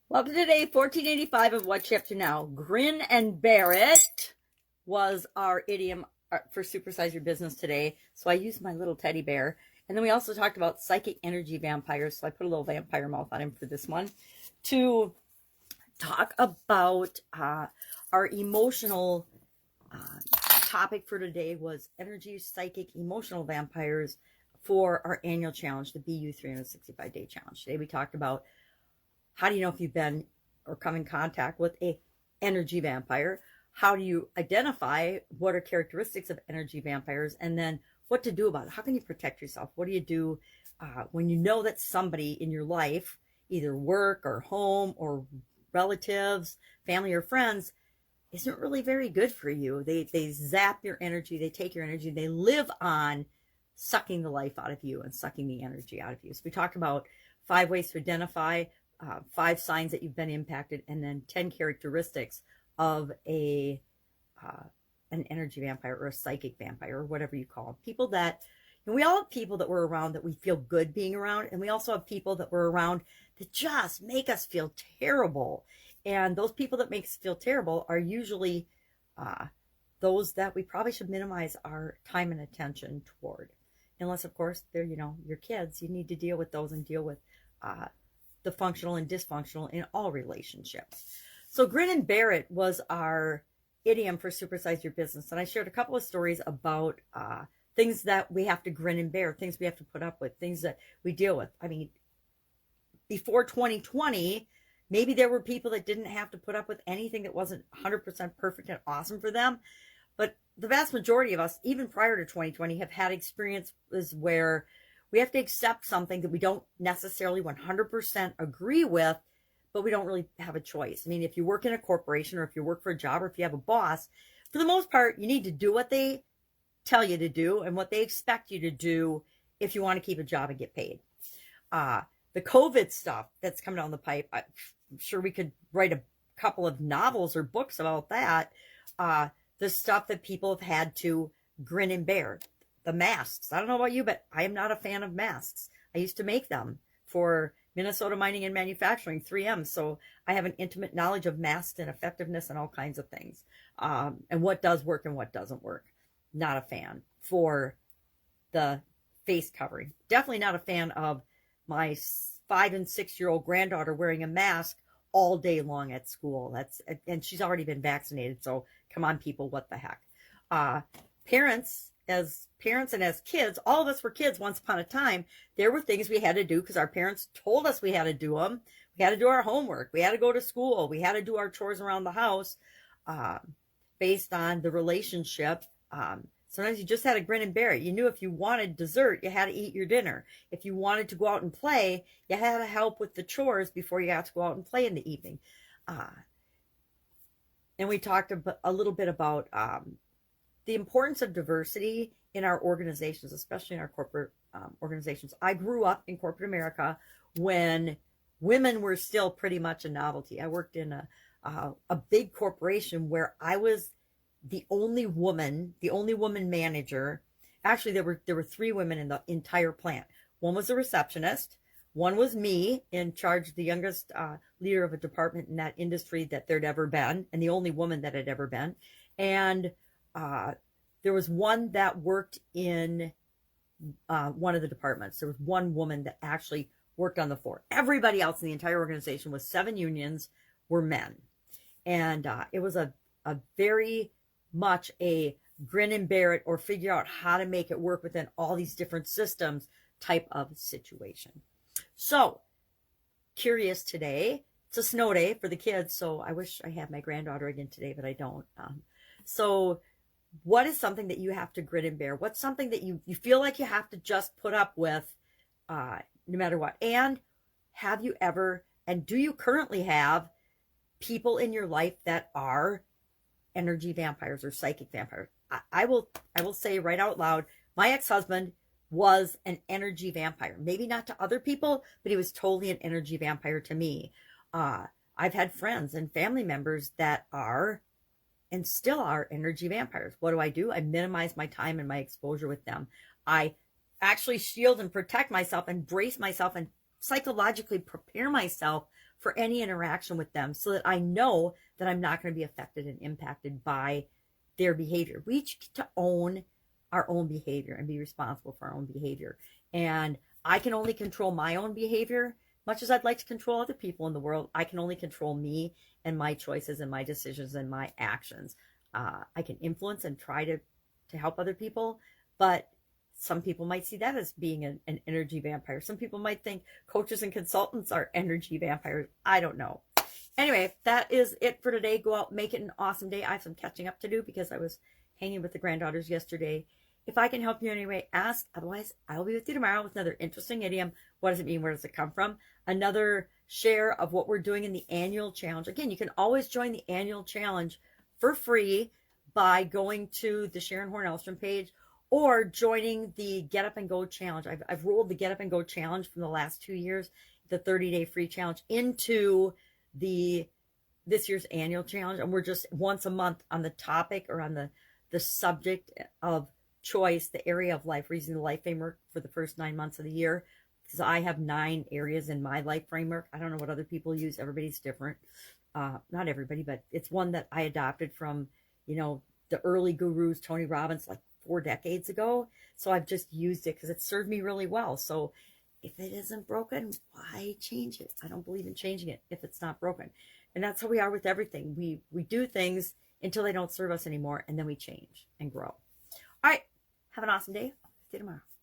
Welcome to day 1485 of What's You Up to Now. Grin and bear it was our idiom for supersize your business today. So I used my little teddy bear. And then we also talked about psychic energy vampires. So I put a little vampire mouth on him for this one to talk about our emotional topic for today was energy, psychic, emotional vampires for our annual challenge, the BU 365-day challenge. Today we talked about how do you know if you've been or come in contact with a energy vampire? How do you identify what are characteristics of energy vampires? And then what to do about it? How can you protect yourself? What do you do when you know that somebody in your life, either work or home or relatives, family or friends, isn't really very good for you? They zap your energy. They take your energy. They live on sucking the life out of you and sucking the energy out of you. So we talked about 5 ways to identify 5 signs that you've been impacted, and then 10 characteristics of an energy vampire or a psychic vampire or whatever you call them. People that, we all have people that we're around that we feel good being around, and we also have people that we're around that just make us feel terrible. And those people that make us feel terrible are usually those that we probably should minimize our time and attention toward. Unless, of course, they're, your kids. You need to deal with those and deal with the functional and dysfunctional in all relationships. So Grin and bear it was our idiom for supersize your business. And I shared a couple of stories about things that we have to grin and bear, things we have to put up with, things that we deal with. I mean, before 2020, maybe there were people that didn't have to put up with anything that wasn't 100% perfect and awesome for them. But the vast majority of us, even prior to 2020, have had experiences where we have to accept something that we don't necessarily 100% agree with, but we don't really have a choice. I mean, if you work in a corporation or if you work for a job or if you have a boss, for the most part, you need to do what they tell you to do and what they expect you to do if you want to keep a job and get paid. The COVID stuff that's coming down the pipe, I'm sure we could write a couple of novels or books about that. The stuff that people have had to grin and bear. The masks. I don't know about you, but I am not a fan of masks. I used to make them for Minnesota Mining and Manufacturing, 3M. So I have an intimate knowledge of masks and effectiveness and all kinds of things. And what does work and what doesn't work. Not a fan for the face covering. Definitely not a fan of my 5 and 6-year-old granddaughter wearing a mask all day long at school. And she's already been vaccinated. So come on, people, what the heck? As parents and as kids, all of us were kids once upon a time. There were things we had to do because our parents told us we had to do them. We had to do our homework. We had to go to school. We had to do our chores around the house based on the relationship. Sometimes you just had to grin and bear it. You knew if you wanted dessert, you had to eat your dinner. If you wanted to go out and play, you had to help with the chores before you got to go out and play in the evening. And we talked a little bit about the importance of diversity in our organizations, especially in our corporate organizations. I grew up in corporate America when women were still pretty much a novelty. I worked in a big corporation where I was the only woman manager. Actually, there were 3 women in the entire plant. One was a receptionist. One was me, in charge, the youngest leader of a department in that industry that there'd ever been, and the only woman that had ever been. And there was one that worked in one of the departments. There was one woman that actually worked on the floor. Everybody else in the entire organization with 7 unions were men. And it was a very much a grin and bear it or figure out how to make it work within all these different systems type of situation. So, curious today. It's a snow day for the kids, so I wish I had my granddaughter again today, but I don't. So what is something that you have to grin and bear? What's something that you feel like you have to just put up with no matter what? And have you ever, and do you currently have people in your life that are energy vampires or psychic vampires? I will say right out loud, my ex-husband was an energy vampire. Maybe not to other people, but he was totally an energy vampire to me. I've had friends and family members that are and still are energy vampires. What do? I minimize my time and my exposure with them. I actually shield and protect myself and brace myself and psychologically prepare myself for any interaction with them so that I know that I'm not going to be affected and impacted by their behavior. We each get to own our own behavior and be responsible for our own behavior. And I can only control my own behavior. Much as I'd like to control other people in the world, I can only control me and my choices and my decisions and my actions. I can influence and try to help other people, but some people might see that as being an energy vampire. Some people might think coaches and consultants are energy vampires. I don't know. Anyway, that is it for today. Go out, make it an awesome day. I have some catching up to do because I was hanging with the granddaughters yesterday. If I can help you in any way, ask. Otherwise, I'll be with you tomorrow with another interesting idiom. What does it mean? Where does it come from? Another share of what we're doing in the annual challenge. Again, you can always join the annual challenge for free by going to the Sharon Horne-Ellstrom page or joining the Get Up and Go challenge. I've rolled the Get Up and Go challenge from the last 2 years, the 30-day free challenge, into this year's annual challenge. And we're just once a month on the topic or on the subject of choice, the area of life. We're using the life framework for the first 9 months of the year because I have 9 areas in my life framework. I don't know what other people use. Everybody's different. Not everybody, but it's one that I adopted from, the early gurus, Tony Robbins, like 4 decades ago. So I've just used it because it served me really well. So if it isn't broken, why change it? I don't believe in changing it if it's not broken. And that's how we are with everything. We do things until they don't serve us anymore, and then we change and grow. All right. Have an awesome day. See you tomorrow.